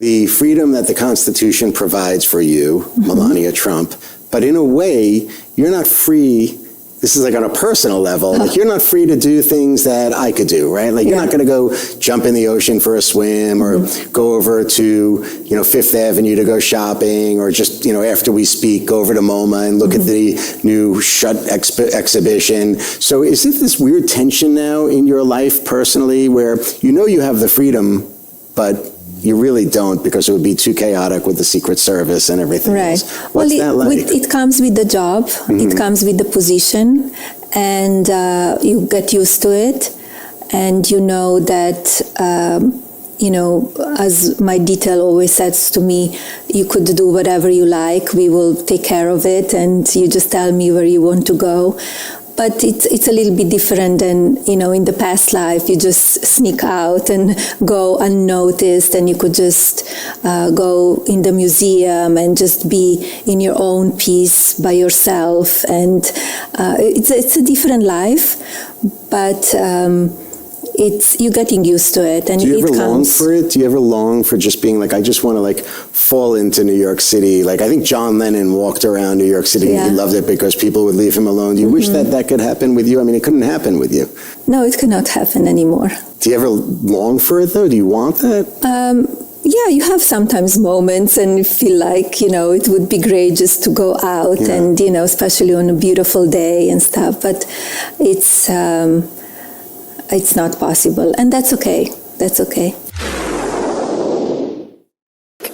The freedom that the Constitution provides for you, Melania Trump, but in a way, you're not free. This is like on a personal level, like you're not free to do things that I could do, right? Like you're not going to go jump in the ocean for a swim or go over to, Fifth Avenue to go shopping, or just, after we speak, go over to MoMA and look at the new Shut exhibition. So is it this weird tension now in your life personally where you have the freedom, but you really don't, because it would be too chaotic with the Secret Service and everything else. What's that like? It comes with the job, it comes with the position, and you get used to it, and you know that, as my detail always says to me, you could do whatever you like, we will take care of it, and you just tell me where you want to go. But it's a little bit different than, in the past life. You just sneak out and go unnoticed, and you could just go in the museum and just be in your own peace by yourself. And it's a different life, but you're getting used to it. And do you ever long for it? Do you ever long for just being like, I just want to fall into New York City? Like, I think John Lennon walked around New York City and he loved it because people would leave him alone. Do you wish that could happen with you? I mean, it couldn't happen with you. No, it cannot happen anymore. Do you ever long for it though? Do you want that? Yeah, you have sometimes moments and you feel like, it would be great just to go out and, especially on a beautiful day and stuff. But it's not possible, and that's okay. That's okay.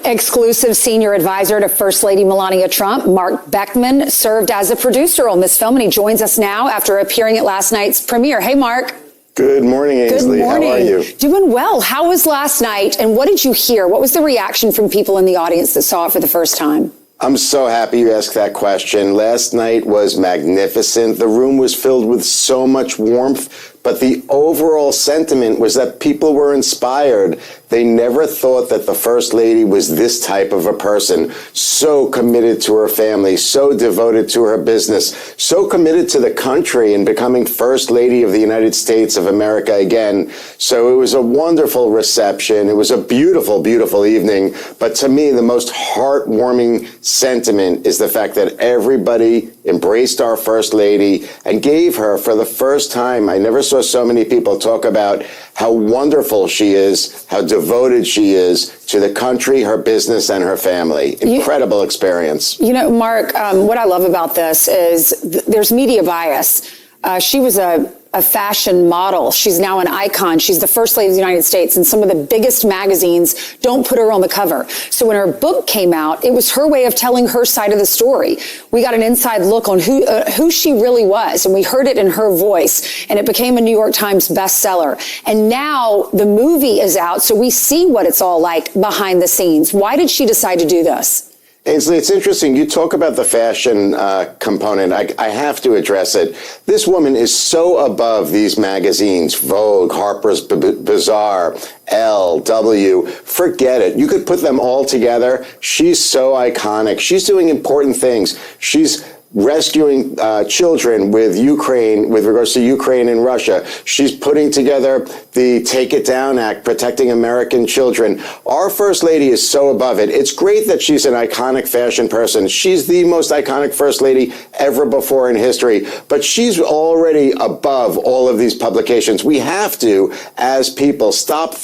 Exclusive senior advisor to First Lady Melania Trump, Mark Beckman, served as a producer on this film, and he joins us now after appearing at last night's premiere. Hey, Mark. Good morning, Ainsley. Good morning. How are you? Doing well. How was last night, and what did you hear? What was the reaction from people in the audience that saw it for the first time? I'm so happy you asked that question. Last night was magnificent. The room was filled with so much warmth, but the overall sentiment was that people were inspired. They never thought that the First Lady was this type of a person, so committed to her family, so devoted to her business, so committed to the country and becoming First Lady of the United States of America again. So it was a wonderful reception. It was a beautiful, beautiful evening. But to me, the most heartwarming sentiment is the fact that everybody embraced our First Lady and gave her, for the first time, I never saw so many people talk about how wonderful she is, how devoted she is to the country, her business, and her family. Incredible experience. Mark, what I love about this is there's media bias. She was a fashion model. She's now an icon. She's the First Lady of the United States, and some of the biggest magazines don't put her on the cover. So when her book came out, it was her way of telling her side of the story. We got an inside look on who she really was, and we heard it in her voice, and it became a New York Times bestseller. And now the movie is out, so we see what it's all like behind the scenes. Why did she decide to do this? Ainsley, it's interesting. You talk about the fashion component. I have to address it. This woman is so above these magazines, Vogue, Harper's Bazaar, Elle, W. Forget it. You could put them all together. She's so iconic. She's doing important things. She's rescuing children with regards to Ukraine and Russia. She's putting together the Take It Down Act, protecting American children. Our First Lady is so above it. It's great that she's an iconic fashion person. She's the most iconic First Lady ever before in history, but she's already above all of these publications. We have to, as people, stop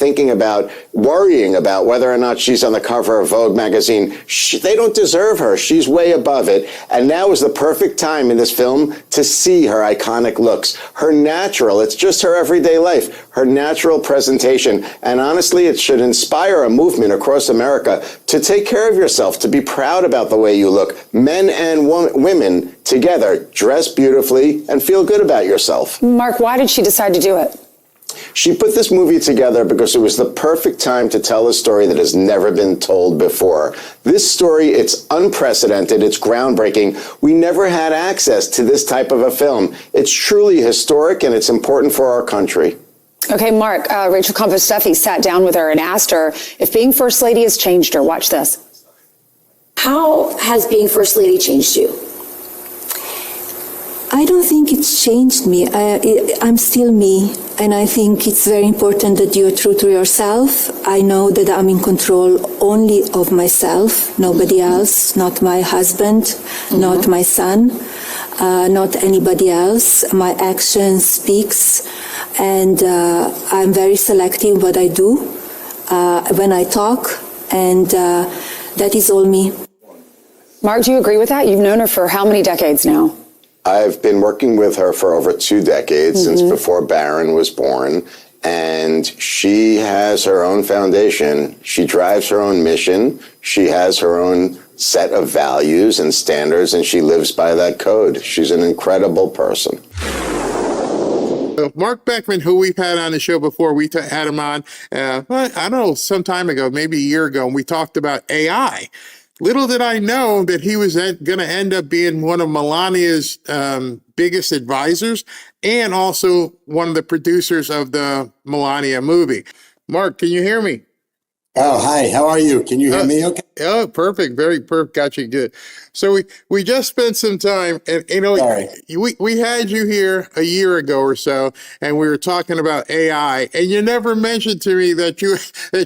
worrying about whether or not she's on the cover of Vogue magazine. They don't deserve her. She's way above it. And now is the perfect time in this film to see her iconic looks, her natural, it's just her everyday life, her natural presentation. And honestly, it should inspire a movement across America to take care of yourself, to be proud about the way you look. Men and women together, dress beautifully and feel good about yourself. Mark, why did she decide to do it? She put this movie together because it was the perfect time to tell a story that has never been told before. This story, it's unprecedented, it's groundbreaking. We never had access to this type of a film. It's truly historic and it's important for our country. Okay, Mark, Rachel Compost-Duffy sat down with her and asked her if being First Lady has changed her. Watch this. How has being First Lady changed you? I don't think it's changed me. I'm still me, and I think it's very important that you're true to yourself. I know that I'm in control only of myself, nobody else, not my husband, not my son, not anybody else. My action speaks, and I'm very selective what I do when I talk, and that is all me. Mark, do you agree with that? You've known her for how many decades now? I've been working with her for over 2 decades, since before Barron was born. And she has her own foundation. She drives her own mission. She has her own set of values and standards, and she lives by that code. She's an incredible person. Mark Beckman, who we've had on the show before, we had him on, I don't know, some time ago, maybe a year ago, and we talked about AI. Little did I know that he was going to end up being one of Melania's biggest advisors and also one of the producers of the Melania movie. Mark, can you hear me? Oh, hi. How are you? Can you hear me okay? Oh, perfect. Very perfect. Got you good. So we just spent some time, and Sorry. we had you here a year ago or so, and we were talking about AI, and you never mentioned to me that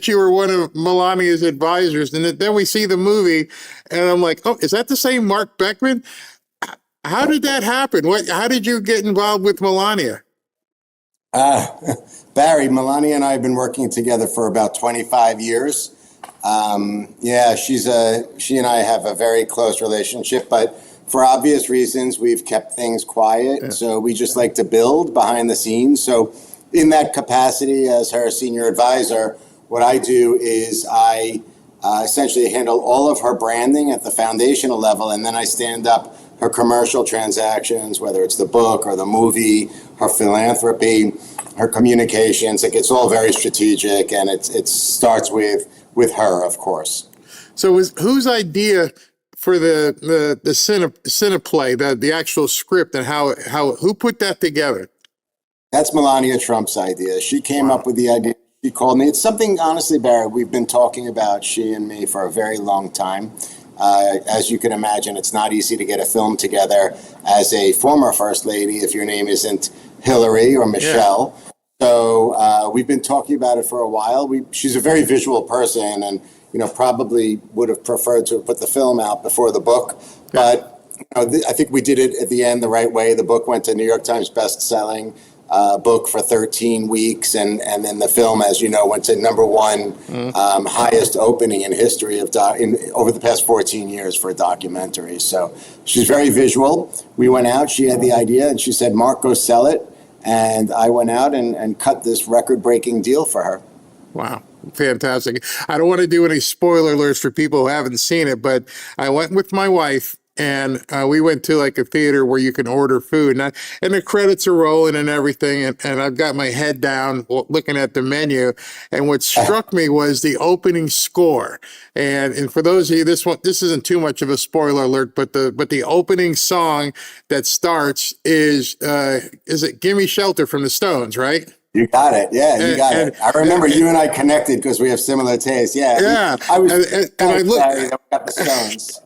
you were one of Melania's advisors. And then we see the movie, and I'm like, oh, is that the same Mark Beckman? How did that happen? How did you get involved with Melania? Barry, Melania and I have been working together for about 25 years. She and I have a very close relationship, but for obvious reasons, we've kept things quiet. Yeah. So we just like to build behind the scenes. So in that capacity as her senior advisor, what I do is I essentially handle all of her branding at the foundational level, and then I stand up her commercial transactions, whether it's the book or the movie, her philanthropy, her communications. Like, it's all very strategic, and it starts with her, of course. So whose idea for the cineplay, the actual script, and who put that together? That's Melania Trump's idea. She came up with the idea. She called me. It's something, honestly, Barry, we've been talking about, she and me, for a very long time. As you can imagine, it's not easy to get a film together as a former First Lady if your name isn't Hillary or Michelle. Yeah. So we've been talking about it for a while. She's a very visual person, and probably would have preferred to have put the film out before the book. But I think we did it at the end the right way. The book went to New York Times best-selling book for 13 weeks, and then the film, as you know, went to #1 highest opening in history of over the past 14 years for a documentary. So she's very visual. We went out, she had the idea, and she said, Mark, go sell it. And I went out and cut this record-breaking deal for her. Wow. Fantastic. I don't want to do any spoiler alerts for people who haven't seen it, but I went with my wife, and we went to like a theater where you can order food, and the credits are rolling and everything, and I've got my head down looking at the menu, and what struck me was the opening score. And for those of you, this isn't too much of a spoiler alert, but the opening song that starts is it "Gimme Shelter" from the Stones, right? You got it. Yeah, you got it. I remember you and I connected because we have similar tastes. Yeah. Yeah. I was I looked that we got the Stones,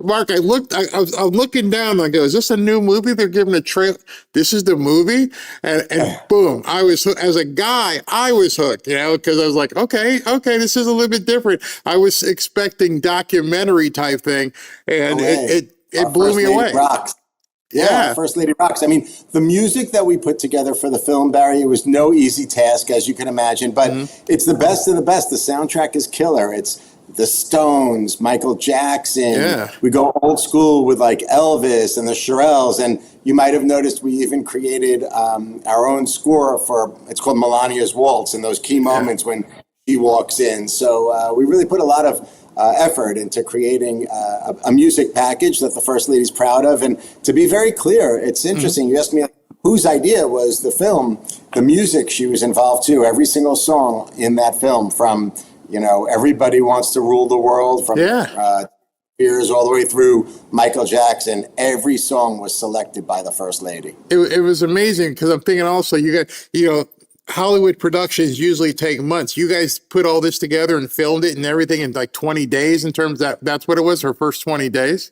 Mark, I'm looking down and I go, is this a new movie they're giving a trailer? This is the movie? And boom, I was, as a guy, I was hooked, because I was like, okay, this is a little bit different. I was expecting documentary type thing, and it blew me away. Rocks. Yeah, First Lady rocks. I mean, the music that we put together for the film, Barry, it was no easy task, as you can imagine, but it's the best of the best. The soundtrack is killer. It's the Stones, Michael Jackson. Yeah. We go old school with like Elvis and the Shirelles, and you might have noticed we even created our own score it's called Melania's Waltz, and those key moments when she walks in. So we really put a lot of effort into creating a music package that the First Lady's proud of. And to be very clear, it's interesting. You asked me whose idea was the film. The music she was involved too. Every single song in that film, from Everybody Wants to Rule the World, from Spears all the way through Michael Jackson, every song was selected by the First Lady. It was amazing, because I'm thinking also, you got Hollywood productions usually take months. You guys put all this together and filmed it and everything in like 20 days in terms of that's what it was, her first 20 days?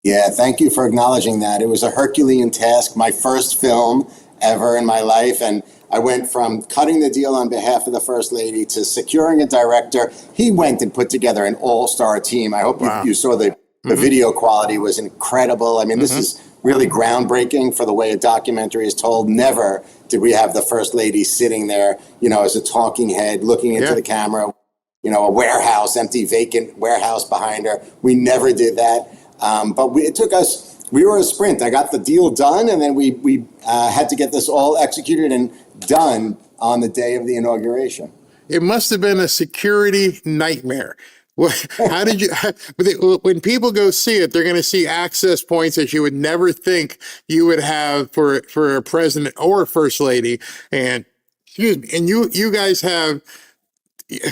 Yeah, thank you for acknowledging that. It was a Herculean task, my first film ever in my life. And I went from cutting the deal on behalf of the First Lady to securing a director. He went and put together an all-star team. I hope you saw the video quality was incredible. I mean, this is really groundbreaking for the way a documentary is told. Never did we have the First Lady sitting there, as a talking head, looking into the camera, a warehouse, empty, vacant warehouse behind her. We never did that. But it took us, we were a sprint. I got the deal done, and then we had to get this all executed and done on the day of the inauguration. It must have been a security nightmare. How did you, when people go see it, they're going to see access points that you would never think you would have for a president or a first lady. And excuse me, and you guys have,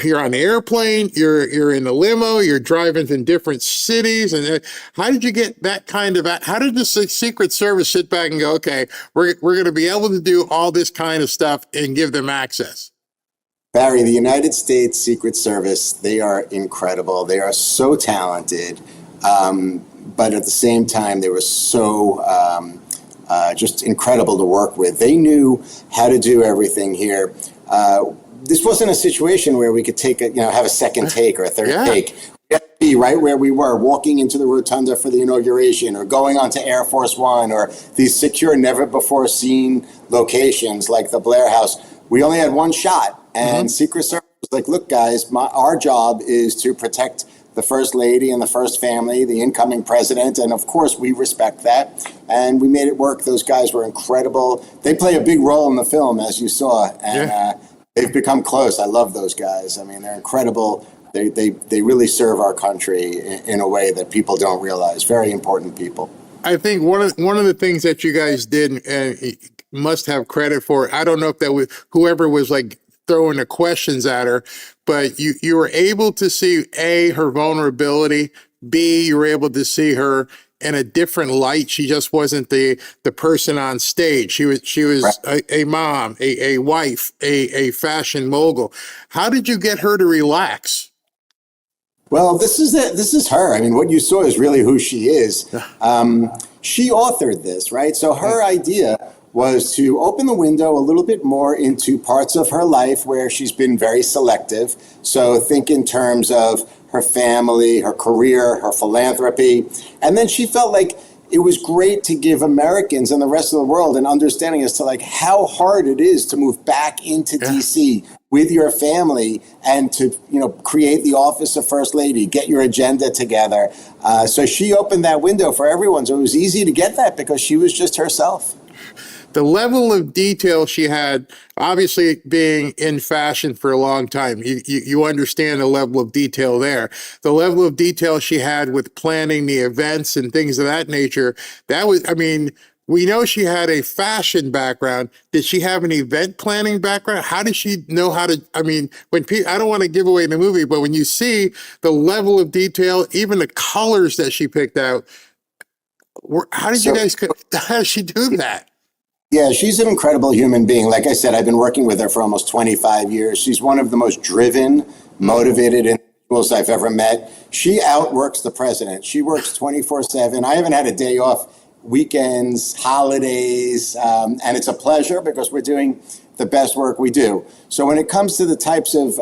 you're on the airplane, you're in the limo, you're driving in different cities. And how did you get that kind of, how did the Secret Service sit back and go, okay, we're going to be able to do all this kind of stuff and give them access? Barry, the United States Secret Service, they are incredible. They are so talented, but at the same time, they were so just incredible to work with. They knew how to do everything here. This wasn't a situation where we could take have a second take or a third take. We had to be right where we were, walking into the rotunda for the inauguration, or going onto Air Force One, or these secure, never before seen locations like the Blair House. We only had one shot. And Secret Service was like, look, guys, our job is to protect the First Lady and the First Family, the incoming president. And of course, we respect that. And we made it work. Those guys were incredible. They play a big role in the film, as you saw. And they've become close. I love those guys. I mean, they're incredible. They really serve our country in a way that people don't realize. Very important people. I think one of the things that you guys did and must have credit for, I don't know if that was whoever was like throwing the questions at her, but you were able to see A, her vulnerability, B, you were able to see her in a different light. She just wasn't the person on stage. She was a mom, a wife, a fashion mogul. How did you get her to relax? Well, this is her. I mean, what you saw is really who she is. She authored this, right? So her idea was to open the window a little bit more into parts of her life where she's been very selective. So think in terms of her family, her career, her philanthropy. And then she felt like it was great to give Americans and the rest of the world an understanding as to like how hard it is to move back into DC with your family and to create the office of First Lady, get your agenda together. So she opened that window for everyone. So it was easy to get that because she was just herself. The level of detail she had, obviously being in fashion for a long time, you understand the level of detail there. The level of detail she had with planning the events and things of that nature, that was, I mean, we know she had a fashion background. Did she have an event planning background? How did she know how to, I mean, when people, I don't want to give away the movie, but when you see the level of detail, even the colors that she picked out, how did you guys, how did she do that? Yeah, she's an incredible human being. Like I said, I've been working with her for almost 25 years. She's one of the most driven, motivated individuals I've ever met. She outworks the president. She works 24/7. I haven't had a day off, weekends, holidays, and it's a pleasure because we're doing the best work we do. So when it comes to the types of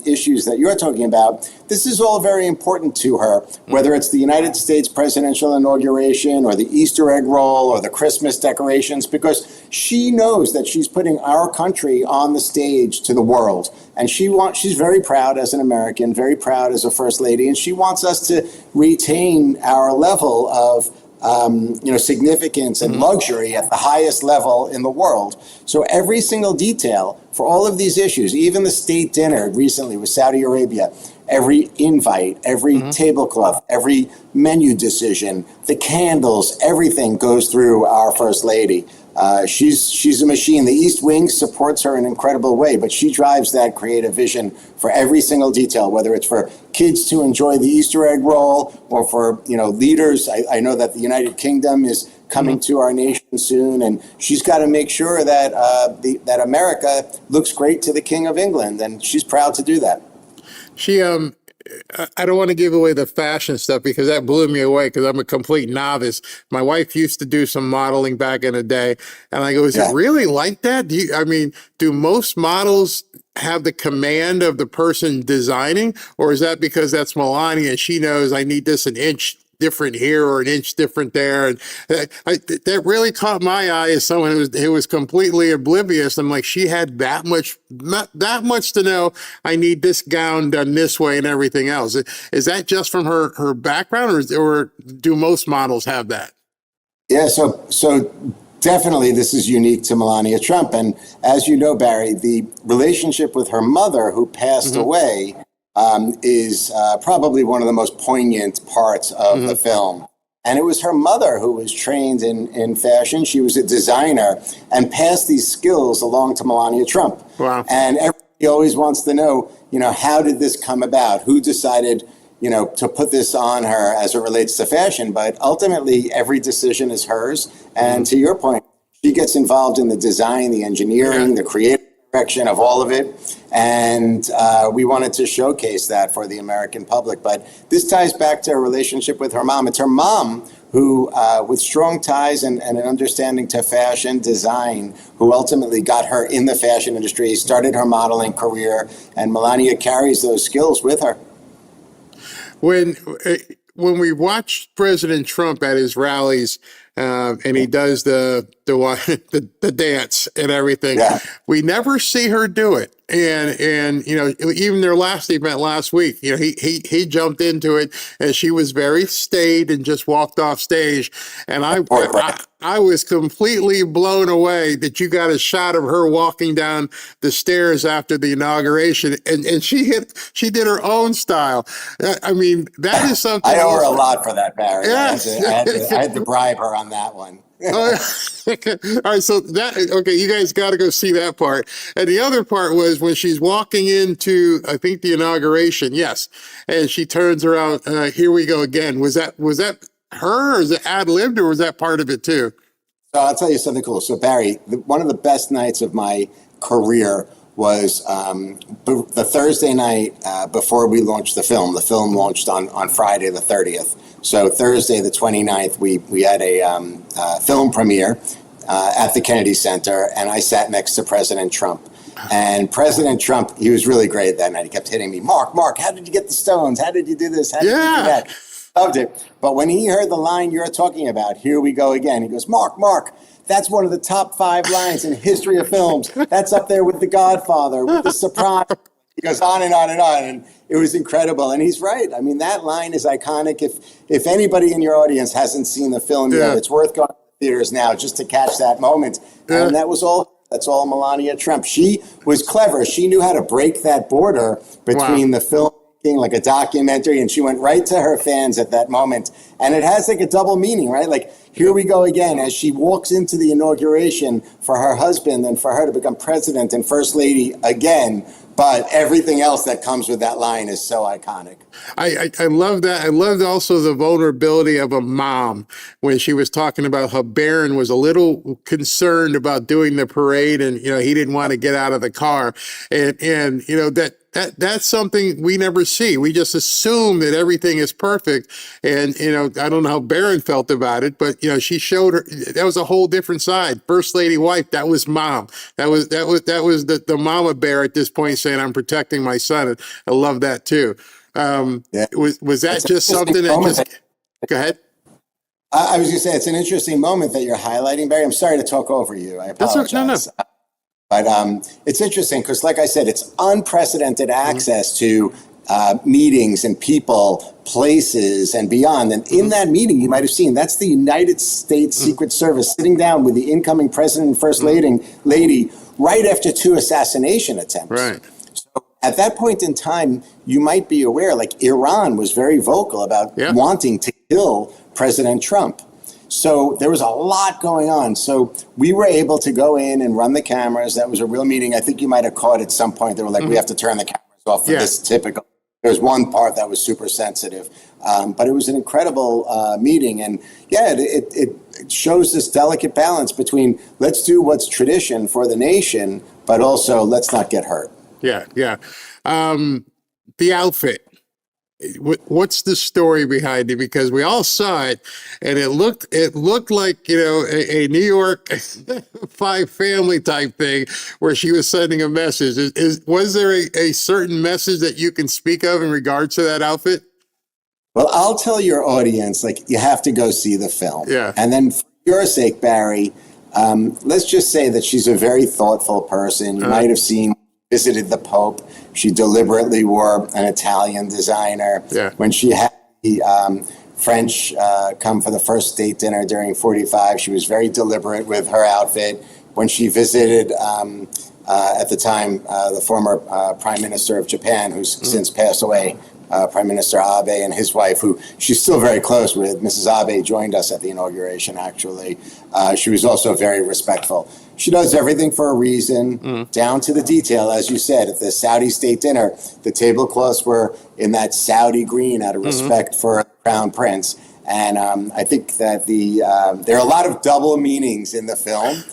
issues that you're talking about, this is all very important to her, whether it's the United States presidential inauguration or the Easter egg roll or the Christmas decorations, because she knows that she's putting our country on the stage to the world. And she's very proud as an American, very proud as a First Lady, and she wants us to retain our level of significance and luxury at the highest level in the world. So every single detail for all of these issues, even the state dinner recently with Saudi Arabia, every invite, every tablecloth, every menu decision, the candles, everything goes through our First Lady. She's a machine. The East Wing supports her in an incredible way, but she drives that creative vision for every single detail, whether it's for kids to enjoy the Easter egg roll or for leaders. I know that the United Kingdom is coming to our nation soon, and she's got to make sure that that America looks great to the King of England, and she's proud to do that. She I don't want to give away the fashion stuff because that blew me away because I'm a complete novice. My wife used to do some modeling back in the day, and I go, "Is it really like that? I mean, do most models have the command of the person designing, or is that because that's Melania and she knows I need this an inch different here or an inch different there?" And that really caught my eye as someone who was completely oblivious. I'm like, she had that much, not that much to know. I need this gown done this way and everything else. Is that just from her background, or do most models have that? Yeah, so definitely this is unique to Melania Trump. And as you know, Barry, the relationship with her mother, who passed away, is probably one of the most poignant parts of the film. And it was her mother who was trained in fashion. She was a designer and passed these skills along to Melania Trump. Wow. And everybody always wants to know, how did this come about? Who decided, to put this on her as it relates to fashion? But ultimately, every decision is hers. And to your point, she gets involved in the design, the engineering, the creative direction of all of it. And we wanted to showcase that for the American public. But this ties back to her relationship with her mom. It's her mom who, with strong ties and an understanding to fashion design, who ultimately got her in the fashion industry, started her modeling career, and Melania carries those skills with her. When we watch President Trump at his rallies, and he does the dance and everything, we never see her do it. And even their last event last week, he jumped into it, and she was very staid and just walked off stage. And I was completely blown away that you got a shot of her walking down the stairs after the inauguration, and she did her own style. I mean, that is something. I owe her a lot for that, Barry. Yes. I had to bribe her on that one. All right, so you guys got to go see that part. And the other part was when she's walking into, I think, the inauguration, yes, and she turns around, here we go again. Was that her, or is it ad-libbed, or was that part of it too? So I'll tell you something cool. So Barry, one of the best nights of my career was the Thursday night before we launched the film. The film launched on Friday the 30th. So Thursday the 29th, we had a film premiere at the Kennedy Center, and I sat next to President Trump. And President Trump, he was really great that night. He kept hitting me, Mark, how did you get the stones? How did you do this? How did you do that? Loved it. But when he heard the line you're talking about, here we go again, he goes, Mark, that's one of the top 5 lines in history of films. That's up there with The Godfather, with The Sopranos. He goes on and on and on, and it was incredible. And he's right. I mean, that line is iconic. If anybody in your audience hasn't seen the film yet, it's worth going to the theaters now just to catch that moment. And that's all Melania Trump. She was clever. She knew how to break that border between the film, like a documentary, and she went right to her fans at that moment. And it has like a double meaning, right? Like, here we go again, as she walks into the inauguration for her husband and for her to become president and first lady again. But everything else that comes with that line is so iconic. I love that. I loved also the vulnerability of a mom when she was talking about how Barron was a little concerned about doing the parade, and he didn't want to get out of the car, and that's something we never see. We just assume that everything is perfect, and I don't know how Barron felt about it, but she showed her that was a whole different side. First lady wife, that was mom. That was the mama bear at this point saying, "I'm protecting my son." And I love that too. Was that just something that just? Go ahead. I was going to say, it's an interesting moment that you're highlighting, Barry. I'm sorry to talk over you. I apologize. No. But it's interesting because, like I said, it's unprecedented access to meetings and people, places, and beyond. And in that meeting, you might have seen, that's the United States Secret Service sitting down with the incoming president and first lady right after 2 assassination attempts. Right. So at that point in time, you might be aware, like, Iran was very vocal about wanting to kill President Trump. So there was a lot going on. So we were able to go in and run the cameras. That was a real meeting. I think you might have caught at some point. They were like, we have to turn the cameras off for this typical. There was one part that was super sensitive. But it was an incredible meeting. And it shows this delicate balance between let's do what's tradition for the nation, but also let's not get hurt. Yeah. The outfit. What's the story behind it? Because we all saw it, and it looked like, a New York Five family type thing where she was sending a message. Was there a certain message that you can speak of in regards to that outfit? Well, I'll tell your audience, like, you have to go see the film. Yeah. And then for your sake, Barry, let's just say that she's a very thoughtful person. You might have visited the Pope. She deliberately wore an Italian designer. Yeah. When she had the French come for the first state dinner during 45, she was very deliberate with her outfit. When she visited, at the time, the former Prime Minister of Japan, who's since passed away, Prime Minister Abe, and his wife, who she's still very close with. Mrs. Abe joined us at the inauguration, actually. She was also very respectful. She does everything for a reason, down to the detail. As you said, at the Saudi state dinner, the tablecloths were in that Saudi green out of respect for the Crown Prince. And I think that there are a lot of double meanings in the film.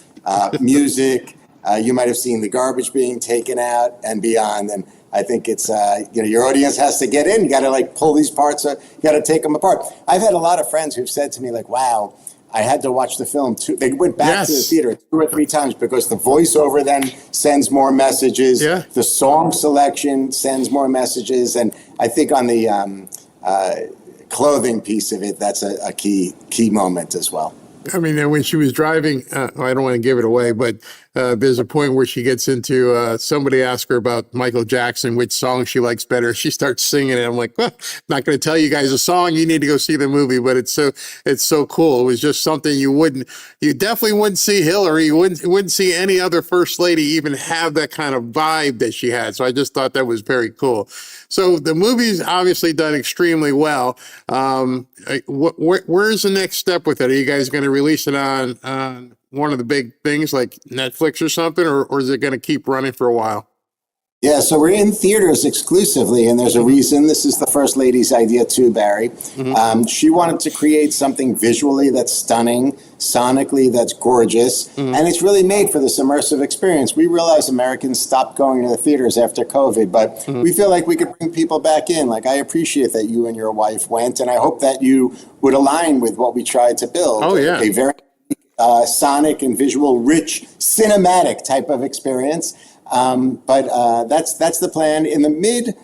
Music, you might have seen the garbage being taken out and beyond. And I think it's, your audience has to get in. You got to pull these parts, you got to take them apart. I've had a lot of friends who've said to me, wow, I had to watch the film too. They went back to the theater 2 or 3 times because the voiceover then sends more messages. Yeah. The song selection sends more messages. And I think on the clothing piece of it, that's a key moment as well. I mean, when she was driving, I don't want to give it away, but there's a point where she gets into, somebody asked her about Michael Jackson, which song she likes better. She starts singing it. I'm like, well, not going to tell you guys a song. You need to go see the movie, but it's so cool. It was just something you definitely wouldn't see Hillary. You wouldn't see any other first lady even have that kind of vibe that she had. So I just thought that was very cool. So the movie's obviously done extremely well. Where's the next step with it? Are you guys going to release it on one of the big things like Netflix or something, or is it going to keep running for a while? Yeah, so we're in theaters exclusively, and there's a reason. This is the First Lady's idea too, Barry. She wanted to create something visually that's stunning, sonically that's gorgeous, and it's really made for this immersive experience. We realize Americans stopped going to the theaters after COVID, but we feel like we could bring people back in. I appreciate that you and your wife went, and I hope that you would align with what we tried to build. Oh, yeah. A very sonic and visual rich cinematic type of experience. But that's the plan. In the mid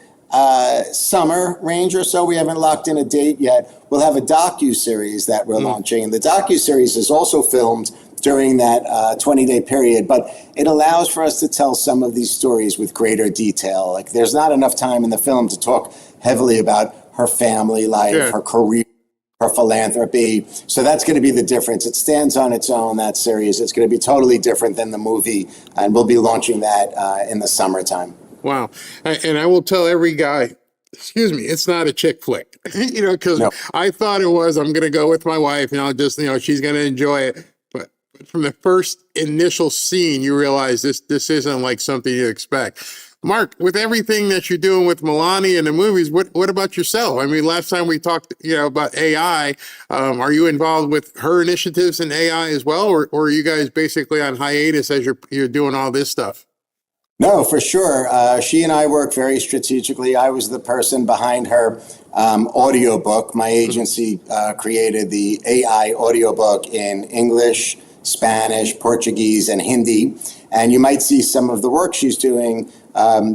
summer range or so, we haven't locked in a date yet. We'll have a docu-series that we're launching. And the docu-series is also filmed during that 20-day period, but it allows for us to tell some of these stories with greater detail. There's not enough time in the film to talk heavily about her family life, her career, her philanthropy. So that's going to be the difference. It stands on its own, that series. It's going to be totally different than the movie, and we'll be launching that in the summertime. Wow. And I will tell every guy, excuse me, it's not a chick flick, because I thought it was. I'm going to go with my wife, she's going to enjoy it. But from the first initial scene, you realize this isn't like something you expect. Mark, with everything that you're doing with Melania and the movies, what about yourself? I mean, last time we talked, about AI. Are you involved with her initiatives in AI as well, or are you guys basically on hiatus as you're doing all this stuff? No, for sure. She and I work very strategically. I was the person behind her audiobook. My agency created the AI audiobook in English, Spanish, Portuguese, and Hindi. And you might see some of the work she's doing.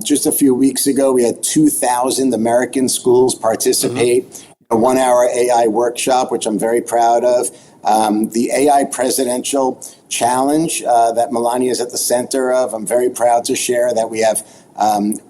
Just a few weeks ago, we had 2,000 American schools participate in a 1-hour AI workshop, which I'm very proud of. The AI Presidential Challenge that Melania is at the center of, I'm very proud to share that we have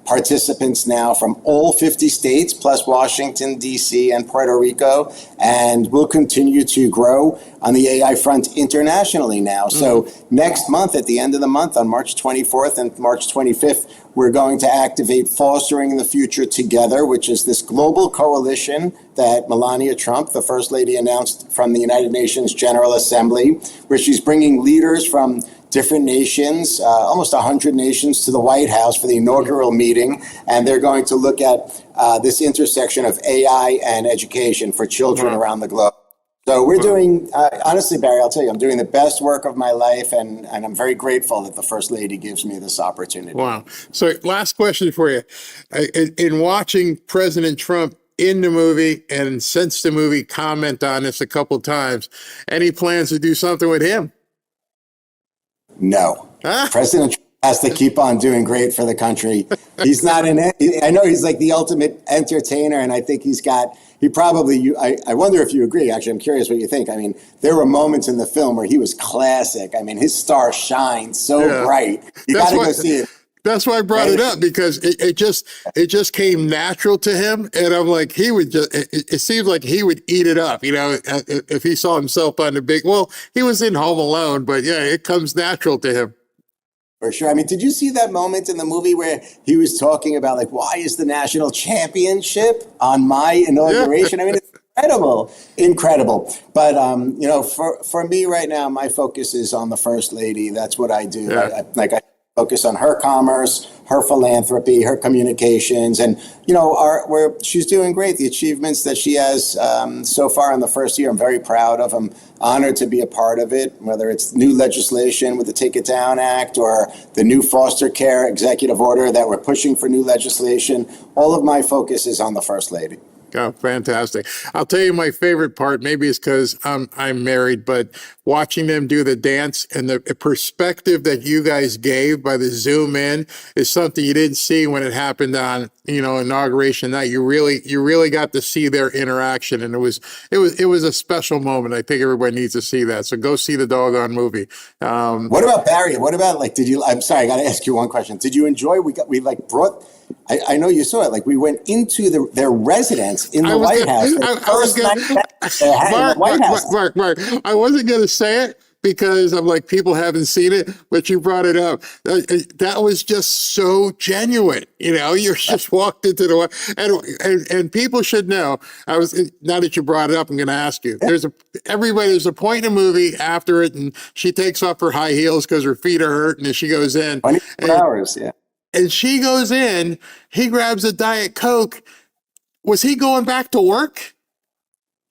participants now from all 50 states, plus Washington, D.C., and Puerto Rico, and we'll continue to grow on the AI front internationally now. So next month, at the end of the month, on March 24th and March 25th, we're going to activate Fostering the Future Together, which is this global coalition that Melania Trump, the First Lady, announced from the United Nations General Assembly, where she's bringing leaders from different nations, almost 100 nations, to the White House for the inaugural meeting. And they're going to look at this intersection of AI and education for children around the globe. So we're doing, honestly, Barry, I'll tell you, I'm doing the best work of my life, and I'm very grateful that the First Lady gives me this opportunity. Wow. So last question for you. In watching President Trump in the movie and since the movie comment on this a couple times. Any plans to do something with him? No. Huh? President Trump has to keep on doing great for the country. He's not in it. I know he's like the ultimate entertainer, and I think he probably, I wonder if you agree. Actually, I'm curious what you think. I mean, there were moments in the film where he was classic. I mean, his star shines so bright. You got to go see it. That's why I brought it up, because it just came natural to him, and I'm like, he would just. It seems like he would eat it up, you know, if he saw himself on the big. Well, he was in Home Alone, but yeah, it comes natural to him. For sure. I mean, did you see that moment in the movie where he was talking about, like, why is the national championship on my inauguration? I mean, it's incredible. But, you know, for me right now, my focus is on the First Lady. That's what I do. Yeah. I focus on her commerce, her philanthropy, her communications, and you know, where she's doing great. The achievements that she has so far in the first year, I'm very proud of. I'm honored to be a part of it. Whether it's new legislation with the Take It Down Act or the new foster care executive order that we're pushing for new legislation, all of my focus is on the First Lady. Oh, fantastic. I'll tell you my favorite part, maybe it's because I'm married, but watching them do the dance and the perspective that you guys gave by the zoom in is something you didn't see when it happened on, you know, inauguration night. You really got to see their interaction, and it was a special moment. I think everybody needs to see that. So go see the doggone movie. What about Barry? What about, like, I'm sorry, I got to ask you one question. Did you enjoy, brought, I know you saw it, like we went into their residence in the White House. Mark, I wasn't going to say it because I'm like, people haven't seen it, but you brought it up. That was just so genuine. You know, you just walked into and people should know. Now that you brought it up, I'm going to ask you. There's a point in the movie after it, and she takes off her high heels because her feet are hurt, and then she goes in. 24 hours, yeah. And she goes in, he grabs a Diet Coke. Was he going back to work?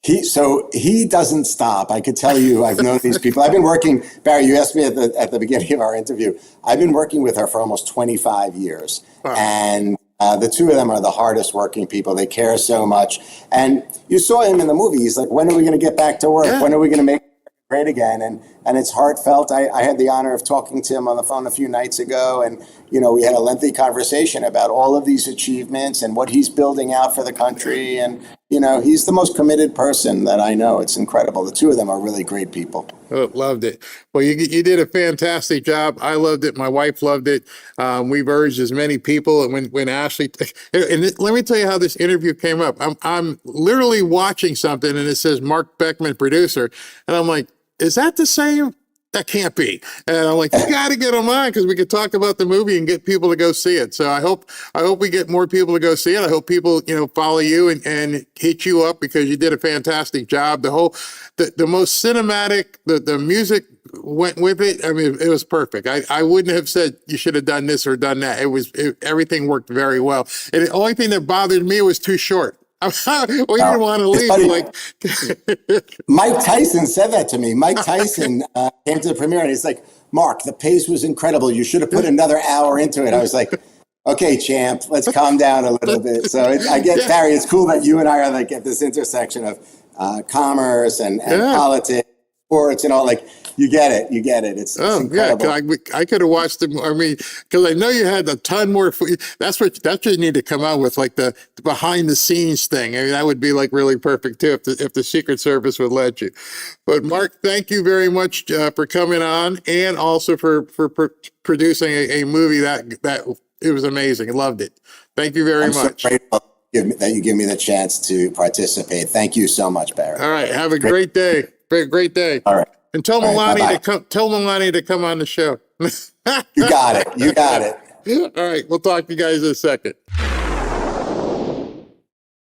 He doesn't stop. I could tell you, I've known these people. I've been working, Barry, you asked me at the beginning of our interview. I've been working with her for almost 25 years. Wow. And the two of them are the hardest working people. They care so much. And you saw him in the movie. He's like, when are we going to get back to work? Yeah. When are we going to make great again? And it's heartfelt. I had the honor of talking to him on the phone a few nights ago, and you know, we had a lengthy conversation about all of these achievements and what he's building out for the country. And you know, he's the most committed person that I know. It's incredible. The two of them are really great people. Oh, loved it. Well, you did a fantastic job. I loved it. My wife loved it. We've urged as many people. And when Ashley, and let me tell you how this interview came up. I'm literally watching something, and it says Mark Beckman, producer, and I'm like, is that the same? That can't be. And I'm like, you got to get them on because we could talk about the movie and get people to go see it. So I hope we get more people to go see it. I hope people, you know, follow you and hit you up because you did a fantastic job. The most cinematic, the music went with it. I mean, it was perfect. I wouldn't have said you should have done this or done that. Everything worked very well. And the only thing that bothered me was too short. We didn't want to leave. Like Mike Tyson said that to me. Mike Tyson came to the premiere and he's like, Mark, the pace was incredible. You should have put another hour into it. I was like, okay, champ, let's calm down a little bit. So I get, Barry, it's cool that you and I are like at this intersection of commerce and politics, sports and all. Like, you get it. It's incredible. Yeah, I could have watched them. I mean, because I know you had a ton more. That's what you need to come out with, like the behind the scenes thing. I mean, that would be like really perfect too if the Secret Service would let you. But Mark, thank you very much for coming on and also for producing a movie that it was amazing. I loved it. Thank you very much. So grateful that you give me the chance to participate. Thank you so much, Barry. All right, have a great day. Great day. All right. And tell Melania to come on the show. You got it. All right. We'll talk to you guys in a second.